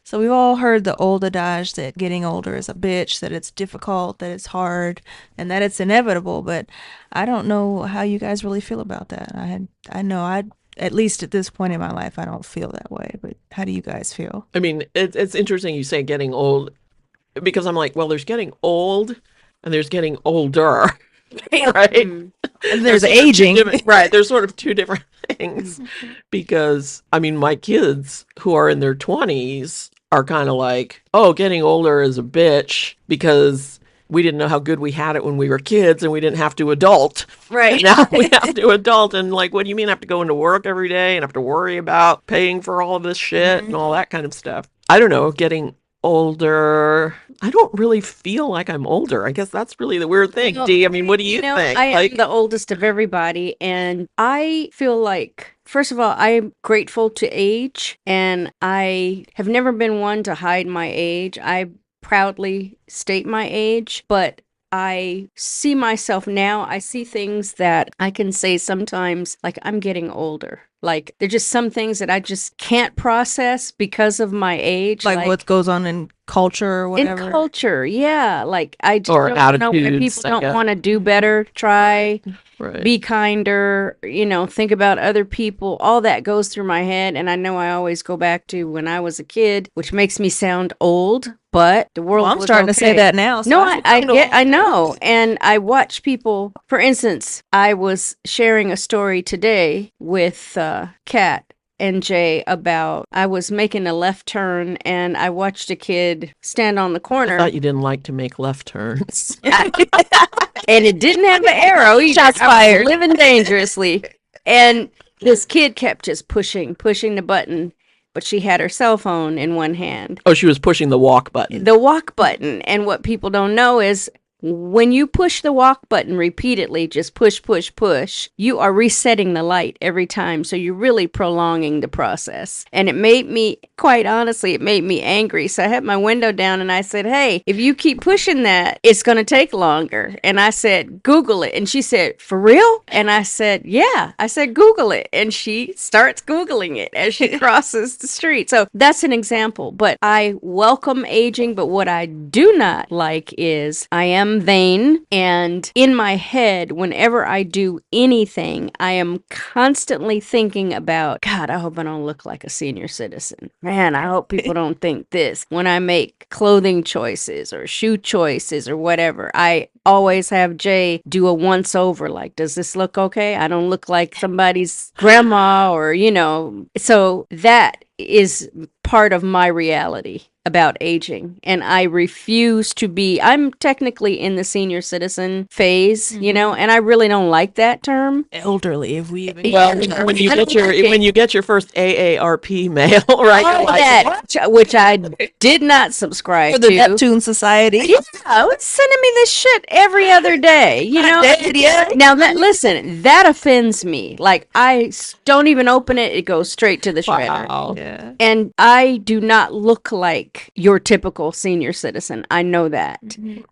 So we've all heard the old adage that getting older is a bitch, that it's difficult, that it's hard, and that it's inevitable. But I don't know how you guys really feel about that. I know I, at least at this point in my life, I don't feel that way. But how do you guys feel? I mean, it's interesting you say getting old because I'm like, well, there's getting old and there's getting older, right? And there's There's sort of two aging. different, right? There's sort of two different things because I mean, my kids who are in their 20s are kind of like, oh, getting older is a bitch because we didn't know how good we had it when we were kids and we didn't have to adult. And Right. now we have to adult. And like, what do you mean I have to go into work every day and have to worry about paying for all of this shit and all that kind of stuff? I don't know, getting older. I don't really feel like I'm older. I guess that's really the weird thing. Well, Dee, I mean, what do you think? I am Like, the oldest of everybody, and I feel like, first of all, I'm grateful to age, and I have never been one to hide my age. I proudly state my age, but I see myself now. I see things that I can say sometimes, like I'm getting older. Like there's just some things that I just can't process because of my age. Like what goes on in culture or In whatever. culture, yeah. Like I just or don't know why attitudes, people I don't guess. want to do better, try, Right. be kinder, think about other people. All that goes through my head. And I know I always go back to when I was a kid, which makes me sound old, but the world Well, I'm was starting to say okay. that now. So No, I I know. And I watch people, for instance, I was sharing a story today with Kat and Jay about I was making a left turn and I watched a kid stand on the I corner thought you didn't like to make left turns. and it didn't have an arrow either. Shots I was fired. living dangerously. And this kid kept just pushing the button, but she had her cell phone in one hand. Oh, she was pushing the walk button. The walk button. And what people don't know is when you push the walk button repeatedly, just push, push, push, you are resetting the light every time. So you're really prolonging the process. And it made me, quite honestly, it made me angry. So I had my window down and I said, hey, if you keep pushing that, it's going to take longer. And I said, Google it. And she said, for real? And I said, yeah. I said, Google it. And she starts Googling it as she crosses the street. So that's an example. But I welcome aging. But what I do not like is I am vain. And in my head, whenever I do anything, I am constantly thinking about, God, I hope I don't look like a senior citizen. Man, I hope people don't think this. When I make clothing choices or shoe choices or whatever, I always have Jay do a once over. Like, does this look okay? I don't look like somebody's grandma or, So that is part of my reality about aging. And I refuse to be, I'm technically in the senior citizen phase, and I really don't like that term. Elderly, if we even. Well, when you I get don't your like it. when you get your first AARP mail, right? You're All like, that, which I did not subscribe For the to. Neptune Society. Yeah, it's sending me this shit every other day, Dead yet? Now listen, that offends me. Like don't even open it; it goes straight to the shredder. wow. Yeah. And I do not look like your typical senior citizen. I know that.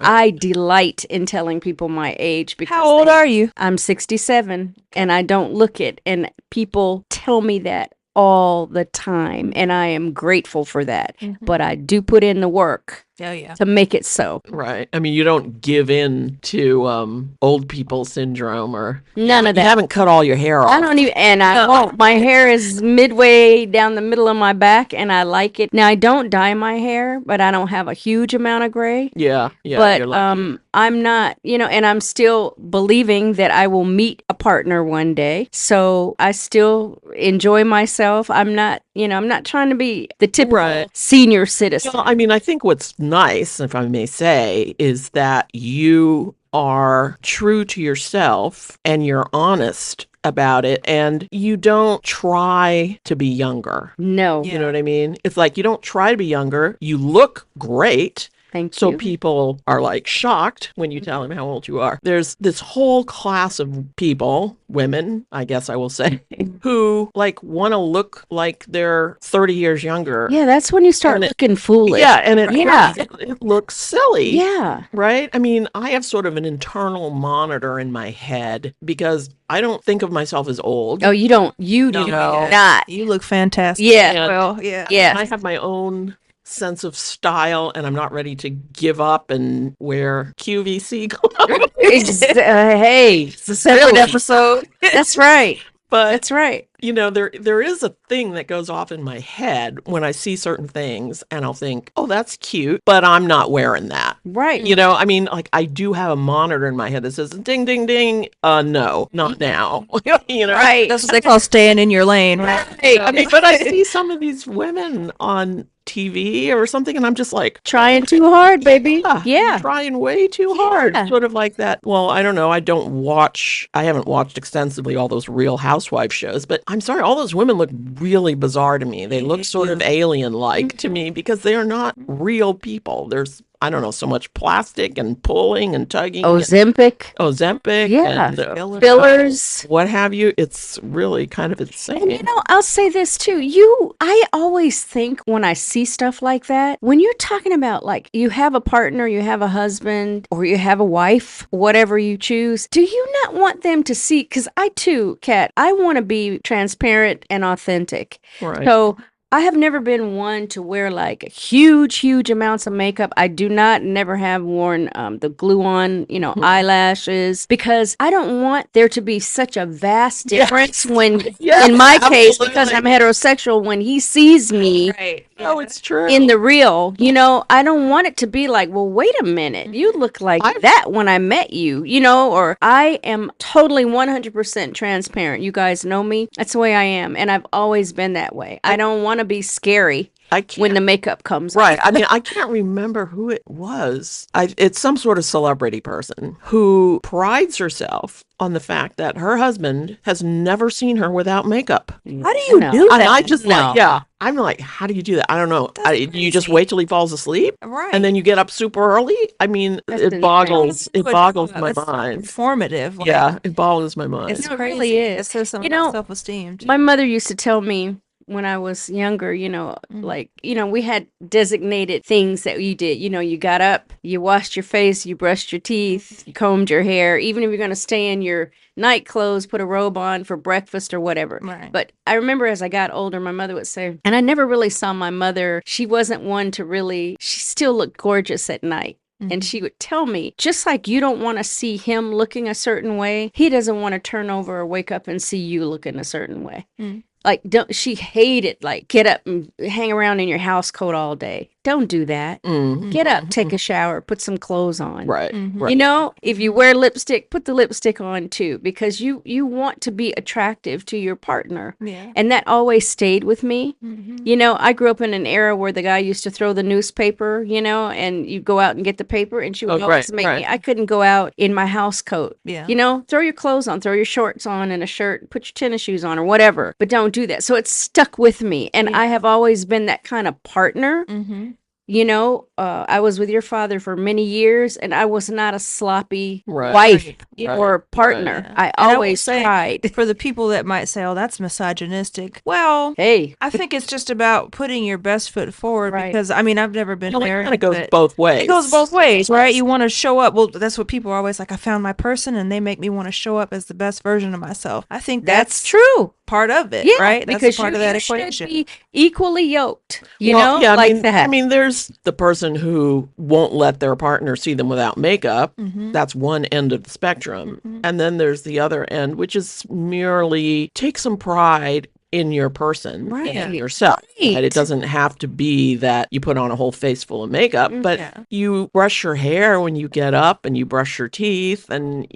I delight in telling people my age because How old are you? I'm 67 and I don't look it. And people tell me that all the time. And I am grateful for that. But I do put in the work Oh, yeah. to make it so. Right. I mean, you don't give in to old people syndrome or None of you that. haven't cut all your hair I off. don't even, and I won't. My hair is midway down the middle of my back, and I like it. Now I don't dye my hair, but I don't have a huge amount of gray. Yeah, yeah. But you're lucky. I'm not, and I'm still believing that I will meet a partner one day. So I still enjoy myself. I'm not, I'm not trying to be the typical Right. senior citizen. Well, I mean, I think what's nice, if I may say, is that you are true to yourself and you're honest about it and you don't try to be younger. No, You know what I mean? It's like you don't try to be younger. You look great. thank So you. people are like shocked when you tell them how old you are. There's this whole class of people, women, I guess I will say, who like want to look like they're 30 years younger. Yeah, that's when you start And it- looking foolish. Yeah, and Yeah. it looks silly. Yeah. Right? I mean, I have sort of an internal monitor in my head because I don't think of myself as old. Oh, you do No. not. You look fantastic. Yeah. And- Well, yeah. Yeah. I have my own sense of style, and I'm not ready to give up and wear QVC clothes. Hey, It's a separate Really? episode. that's right. But That's right. there is a thing that goes off in my head when I see certain things, and I'll think, "Oh, that's cute," but I'm not wearing that. Right. I mean, like I do have a monitor in my head that says "ding, ding, ding." No, not now. Right. That's what they call staying in your lane, right? I mean, but I see some of these women on TV or something, and I'm just like, Trying too hard, baby. "Ah, Yeah. you're trying way too hard." Yeah. Sort of like that. Well, I don't know. I haven't watched extensively all those Real Housewives shows, but I'm sorry, all those women look really bizarre to me. They look sort of alien-like to me because they are not real people. There's, I don't know, so much plastic and pulling and tugging. Ozempic. Ozempic. Yeah. And, Fillers. what have you. It's really kind of insane. And I'll say this too. I always think when I see stuff like that, when you're talking about like you have a partner, you have a husband, or you have a wife, whatever you choose, do you not want them to see? Because I too, Kat, I want to be transparent and authentic. Right. So I have never been one to wear like huge amounts of makeup. I do not, never have worn the glue on, eyelashes, because I don't want there to be such a vast difference when, Yes, in my case, absolutely. because I'm heterosexual, when he sees me Right. Oh, it's true. in the real, I don't want it to be like, well, wait a minute, you look like I've- that when I met you, or I am totally 100% transparent. You guys know me. That's the way I am. And I've always been that way. I don't want to be scary I can't. when the makeup comes Right. I mean, I can't remember who it was. It's some sort of celebrity person who prides herself on the fact that her husband has never seen her without makeup. How do you No. do that? And I just No. I'm like, how do you do that? I don't know. That's You just crazy. wait till he falls asleep Right. and then you get up super early? I mean, That's it insane. boggles my That's mind. informative. Like, Yeah, it boggles my mind. It's No, it crazy. really is. It says something You know, about self-esteem. too. My mother used to tell me when I was younger, like, we had designated things that you did. You got up, you washed your face, you brushed your teeth, you combed your hair, even if you're going to stay in your night clothes, put a robe on for breakfast or whatever. Right. But I remember as I got older, my mother would say, and I never really saw my mother, she wasn't one to really, she still looked gorgeous at night. And she would tell me, just like you don't want to see him looking a certain way, he doesn't want to turn over or wake up and see you looking a certain way. Like, she hated, like, get up and hang around in your house coat all day. Don't do that. Get up, take a shower, put some clothes on. Right. Right. If you wear lipstick, put the lipstick on too, because you want to be attractive to your partner. Yeah. And that always stayed with me. I grew up in an era where the guy used to throw the newspaper, and you go out and get the paper, and she would Oh, always right, make right. me, I couldn't go out in my house coat. Yeah. Throw your clothes on, throw your shorts on and a shirt, put your tennis shoes on or whatever, but don't do that. So it's stuck with me. And I have always been that kind of partner. I was with your father for many years, and I was not a sloppy Right. wife Right. or partner. Right. I And I will always say- tried. For the people that might say, "Oh, that's misogynistic," well, Hey, I think it's just about putting your best foot forward. Right. Because I mean, I've never been Well, it married. kind of goes but both ways. It goes both ways, right? You want to show up. Well, that's what people are always like. I found my person, and they make me want to show up as the best version of myself. I think that's true. part of it, Yeah, right? That's because part you, of that you should equation. be equally yoked. Well, yeah, like that. I mean, there's the person who won't let their partner see them without makeup. That's one end of the spectrum. And then there's the other end, which is merely take some pride in your person Right. and yourself. Right. Right? It doesn't have to be that you put on a whole face full of makeup, but Yeah. you brush your hair when you get up and you brush your teeth and,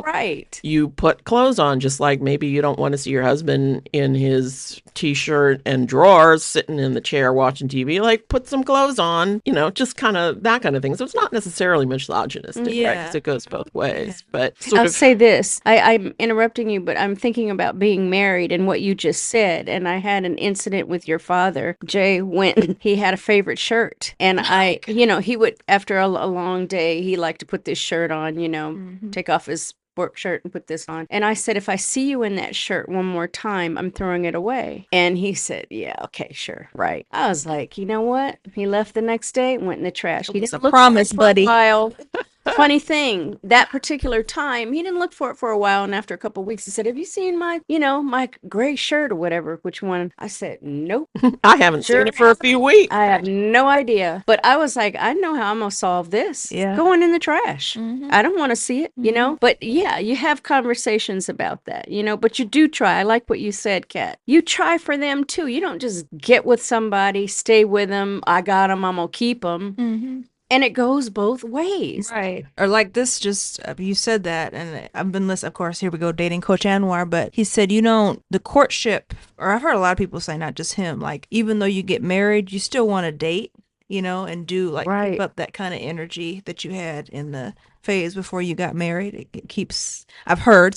right. you put clothes on, just like maybe you don't want to see your husband in his t-shirt and drawers sitting in the chair watching TV. Like, put some clothes on, just kind of that kind of thing. So it's not necessarily misogynistic, right? Yeah. 'Cause it goes both ways. But I'll sort of, say this. I'm interrupting you, but I'm thinking about being married and what you just said. And I had an incident with your father, Jay, when he had a favorite shirt. And he would, after a long day, he liked to put this shirt on, take off his work shirt and put this on. And I said, if I see you in that shirt one more time, I'm throwing it away. And he said, yeah, okay, sure, right. I was like, you know what? He left the next day, went in the trash. He It's didn't a look promise, for a buddy. while. funny thing, that particular time, he didn't look for it for a while. And after a couple of weeks, he said, "Have you seen my, my gray shirt or whatever? Which one?" I said, "Nope. I haven't Sure seen it for a few weeks. I have no idea." But I was like, I know how I'm going to solve this. Yeah. Going in the trash. Mhm. I don't want to see it, But yeah, you have conversations about that, but you do try. I like what you said, Kat. You try for them too. You don't just get with somebody, stay with them. I got them, I'm going to keep them. Mhm. And it goes both ways. Right. Or like this, just you said that, and I've been listening. Of course, here we go, dating Coach Anwar. But he said, the courtship, or I've heard a lot of people say, not just him, like even though you get married, you still want to date, and do like Right. keep up that kind of energy that you had in the phase before you got married. It keeps, I've heard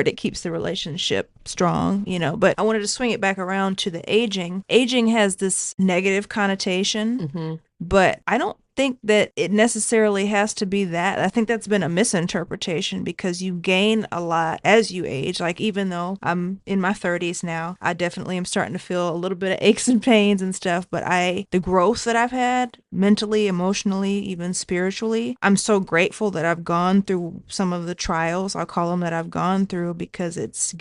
it keeps the relationship strong, But I wanted to swing it back around to the aging. Aging has this negative connotation, Mhm. but I don't think that it necessarily has to be that. I think that's been a misinterpretation because you gain a lot as you age. Like even though I'm in my 30s now, I definitely am starting to feel a little bit of aches and pains and stuff, but the growth that I've had mentally, emotionally, even spiritually, I'm so grateful that I've gone through some of the trials, I'll call them, that I've gone through, because it's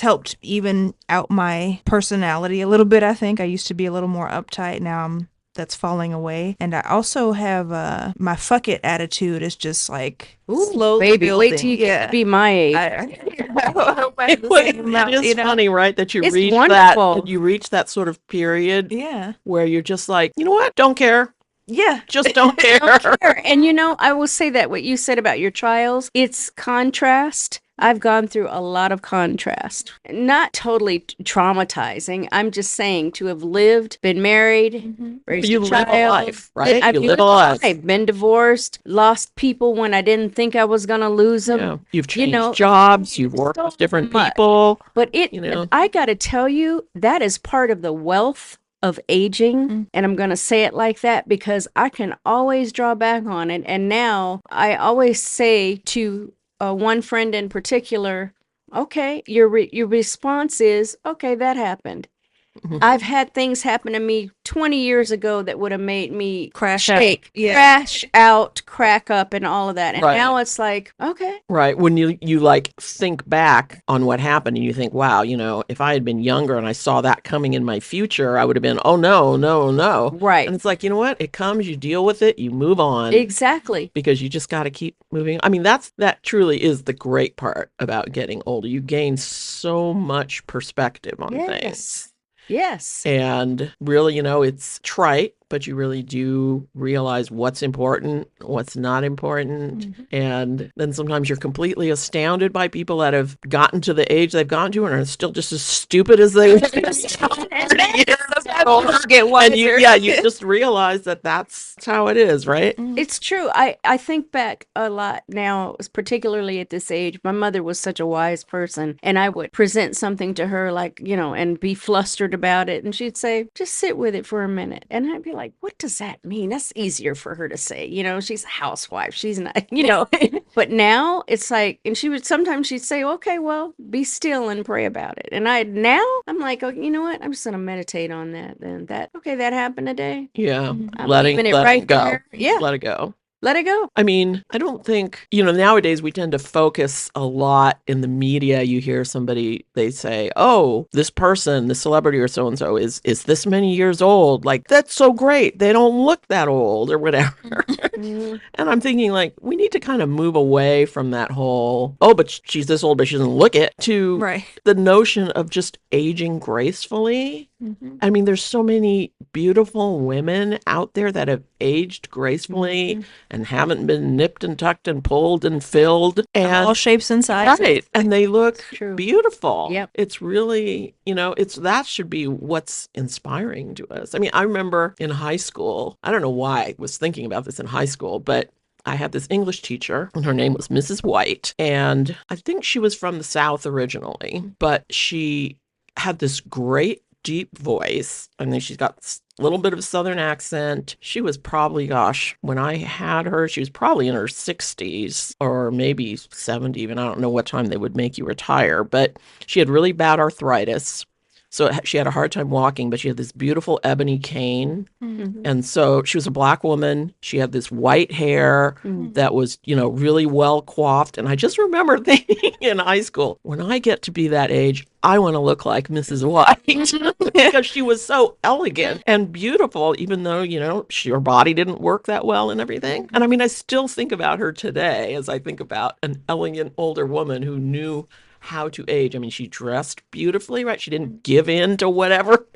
helped even out my personality a little bit. I think I used to be a little more uptight. Now that's falling away. And I also have my fuck it attitude is just like slowly Baby, building. wait till you get to be my age. I hope I have the same amount, It is funny, right? That you It's reach wonderful. that, you reach that sort of period Yeah. where you're just like, you know what? Don't care. Yeah. Just don't care. And I will say that what you said about your trials, it's contrast. I've gone through a lot of contrast. Not totally traumatizing. I'm just saying to have lived, been married, raised You a live child. a life, right? I've You lived live a life. I've been divorced, lost people when I didn't think I was going to lose them. Yeah. You've You changed know, jobs. You've worked so with different much. people. But know. I got to tell you, that is part of the wealth of aging. And I'm going to say it like that because I can always draw back on it. And now I always say to one friend in particular, okay, your response is, okay, that happened. Mhm. I've had things happen to me 20 years ago that would have made me Crash out. shake, Yeah. crash out, crack up, and all of that. And Right. now it's like, okay. Right. When you like think back on what happened and you think, wow, if I had been younger and I saw that coming in my future, I would have been, oh no, no, no. Right. And it's like, you know what? It comes, you deal with it, you move on. Exactly. Because you just got to keep moving. I mean, that truly is the great part about getting older. You gain so much perspective on things. Yes. And really, it's trite, but you really do realize what's important, what's not important. And then sometimes you're completely astounded by people that have gotten to the age they've gotten to and are still just as stupid as they were. And you just realize that that's how it is, right? It's true. I think back a lot now, particularly at this age. My mother was such a wise person, and I would present something to her like, and be flustered about it. And she'd say, just sit with it for a minute. And I'd be like, what does that mean? That's easier for her to say. She's a housewife. She's not, But now it's like, and sometimes she'd say, okay, well, be still and pray about it. And I'm like, oh, you know what? I'm just going to meditate on that. Then that happened today. Yeah. I'm Letting leaving it let right it go. there. Yeah. Let it go. Let it go. I mean, I don't think, nowadays we tend to focus a lot in the media. You hear somebody, they say, oh, this person, this celebrity or so-and-so is this many years old. Like, that's so great. They don't look that old or whatever. And I'm thinking, like, we need to kind of move away from that whole, oh, but she's this old, but she doesn't look it, to the notion of just aging gracefully. I mean, there's so many beautiful women out there that have aged gracefully and haven't been nipped and tucked and pulled and filled. And all shapes and sizes. Right. And they look True. beautiful. Yep. It's really, that should be what's inspiring to us. I mean, I remember in high school, I don't know why I was thinking about this in high school, but I had this English teacher, and her name was Mrs. White. And I think she was from the South originally, but she had this great deep voice. I mean, she's got a little bit of a Southern accent. She was probably, when I had her, she was probably in her 60s or maybe 70 even. I don't know what time they would make you retire, but she had really bad arthritis. So she had a hard time walking, but she had this beautiful ebony cane. Mhm. And so she was a black woman. She had this white hair Mhm. that was, really well coiffed. And I just remember thinking in high school, when I get to be that age, I want to look like Mrs. White because she was so elegant and beautiful, even though, her body didn't work that well and everything. And I mean, I still think about her today as I think about an elegant older woman who knew how to age. I mean, she dressed beautifully, right? She didn't give in to whatever.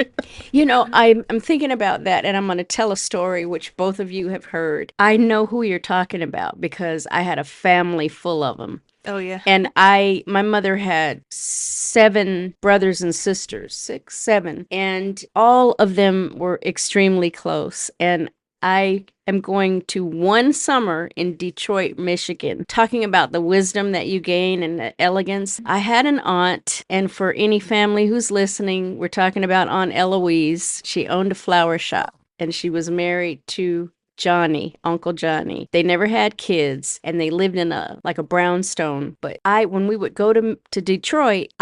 I'm thinking about that, and I'm going to tell a story which both of you have heard. I know who you're talking about because I had a family full of them. Oh yeah. And my mother had 7 brothers and sisters, 6, 7, and all of them were extremely close. And I am going to one summer in Detroit, Michigan, talking about the wisdom that you gain and the elegance. I had an aunt, and for any family who's listening, we're talking about Aunt Eloise. She owned a flower shop, and she was married to Johnny, Uncle Johnny. They never had kids, and they lived in a brownstone. But when we would go to Detroit,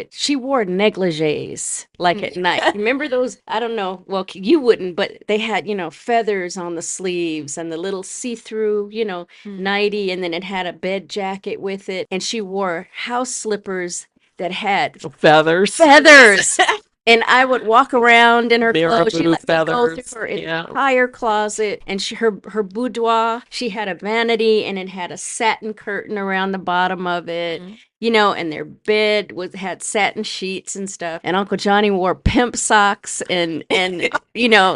she wore negligees like at night. Remember those? I don't know. Well, you wouldn't, but they had, feathers on the sleeves and the little see-through, nightie, and then it had a bed jacket with it. And she wore house slippers that had Feathers. feathers. And I would walk around in her clothes. She Marabou let me go feathers. through her Yeah. entire closet, and her boudoir. She had a vanity, and it had a satin curtain around the bottom of it. And their bed had satin sheets and stuff. And Uncle Johnny wore pimp socks and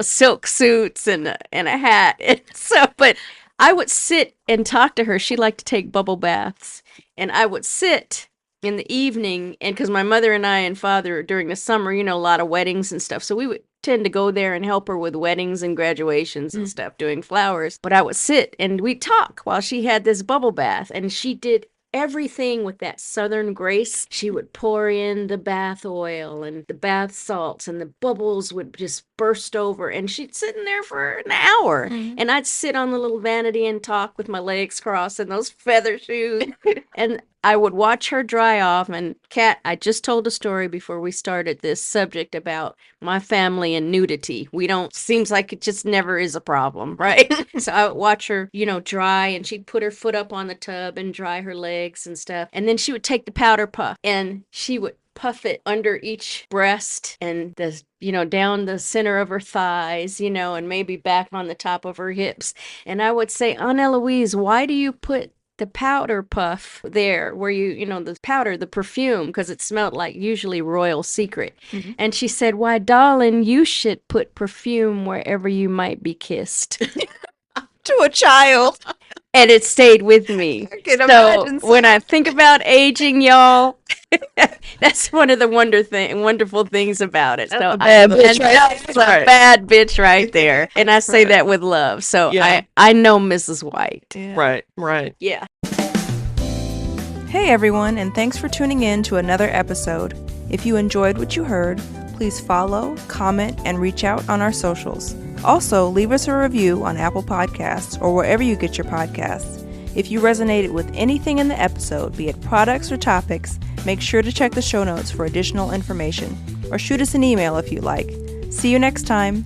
silk suits and a hat. And so, but I would sit and talk to her. She liked to take bubble baths, and I would sit in the evening, and because my mother and I and father during the summer, a lot of weddings and stuff, so we would tend to go there and help her with weddings and graduations and stuff, doing flowers. But I would sit and we'd talk while she had this bubble bath, and she did everything with that southern grace. She would pour in the bath oil and the bath salts, and the bubbles would just burst over, and she'd sit in there for an hour. And I'd sit on the little vanity and talk with my legs crossed and those feather shoes. And I would watch her dry off. And Kat, I just told a story before we started this subject about my family and nudity. Seems like it just never is a problem, right? So I would watch her, dry, and she'd put her foot up on the tub and dry her legs and stuff. And then she would take the powder puff and she would puff it under each breast and down the center of her thighs, and maybe back on the top of her hips. And I would say, Aunt Eloise, why do you put the powder puff there where the powder, the perfume, because it smelled like usually Royal Secret. And she said, why, darling, you should put perfume wherever you might be kissed. To a child. And it stayed with me. I can imagine. When I think about aging, y'all, that's one of the wonderful things about it. That's a bad bitch That's a bad bitch right there. And I say that with love. So Yeah. I know Mrs. White. Yeah. Right. Yeah. Hey everyone, and thanks for tuning in to another episode. If you enjoyed what you heard, please follow, comment, and reach out on our socials. Also, leave us a review on Apple Podcasts or wherever you get your podcasts. If you resonated with anything in the episode, be it products or topics, make sure to check the show notes for additional information, or shoot us an email if you like. See you next time.